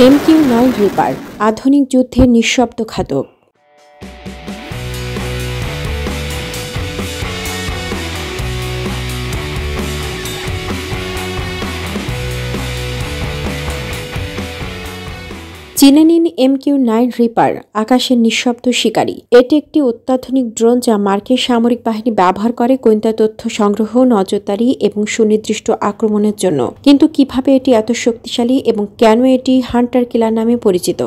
MQ-9 reaper আধুনিক যুদ্ধের নিঃশব্দ ঘাতক। চিনে নিন MQ-9 রিপার, আকাশের নিঃশব্দ শিকারী। এটি একটি অত্যাধুনিক ড্রোন যা মার্কিন সামরিক বাহিনী ব্যবহার করে গোয়েন্দা তথ্য সংগ্রহ, নজরদারি এবং সুনির্দিষ্ট আক্রমণের জন্য। কিন্তু কিভাবে এটি এত শক্তিশালী এবং কেন এটি হান্টার কিলার নামে পরিচিত?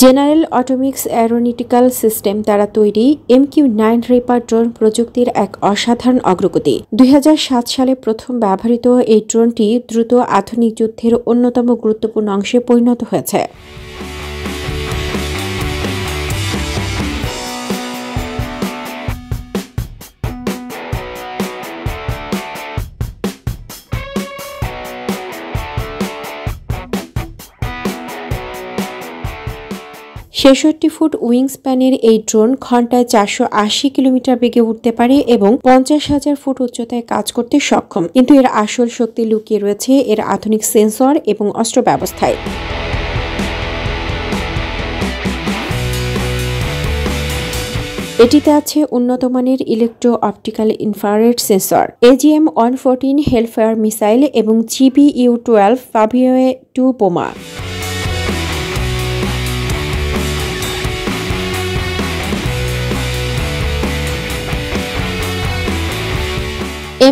জেনারেল অটোমিক্স অ্যারোনটিক্যাল সিস্টেম দ্বারা তৈরি MQ-9 রিপার ড্রোন প্রযুক্তির এক অসাধারণ অগ্রগতি। 2007 সালে প্রথম ব্যবহৃত এই ড্রোনটি দ্রুত আধুনিক যুদ্ধের অন্যতম গুরুত্বপূর্ণ অংশে পরিণত হয়েছে। ছেষট্টি ফুট উইংস্প্যানের এই ড্রোন ঘন্টায় 480 কিলোমিটার বেগে উঠতে পারে এবং 50,000 ফুট উচ্চতায় কাজ করতে সক্ষম। কিন্তু এর আসল শক্তি লুকিয়ে রয়েছে এর আধুনিক সেন্সর এবং অস্ত্র ব্যবস্থায়। এটিতে আছে উন্নত মানের electro optical infrared sensor, AGM-114 hellfire missile এবং GBU-12 Paviour-2 বোমা।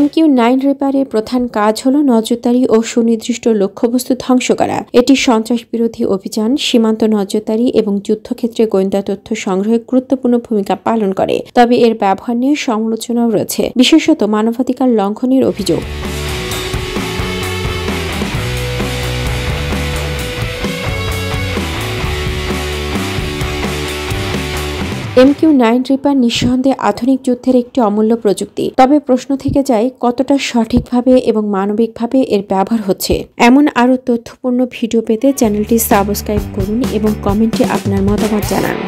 MQ-9 রিপারের প্রধান কাজ হল নজরদারি ও সুনির্দিষ্ট লক্ষ্যবস্তু ধ্বংস করা। এটি সন্ত্রাস বিরোধী অভিযান, সীমান্ত নজরদারি এবং যুদ্ধক্ষেত্রে গোয়েন্দা তথ্য সংগ্রহে গুরুত্বপূর্ণ ভূমিকা পালন করে। তবে এর ব্যবহার নিয়ে সমালোচনাও রয়েছে, বিশেষত মানবাধিকার লঙ্ঘনের অভিযোগ। MQ-9 রিপার নিঃসন্দেহে আধুনিক যুদ্ধের একটি অমূল্য প্রযুক্তি। তবে প্রশ্ন থেকে যায় কতটা সঠিকভাবে এবং মানবিকভাবে এর ব্যবহার হচ্ছে। এমন আরও তথ্যপূর্ণ ভিডিও পেতে চ্যানেলটি সাবস্ক্রাইব করুন এবং কমেন্টে আপনার মতামত জানান।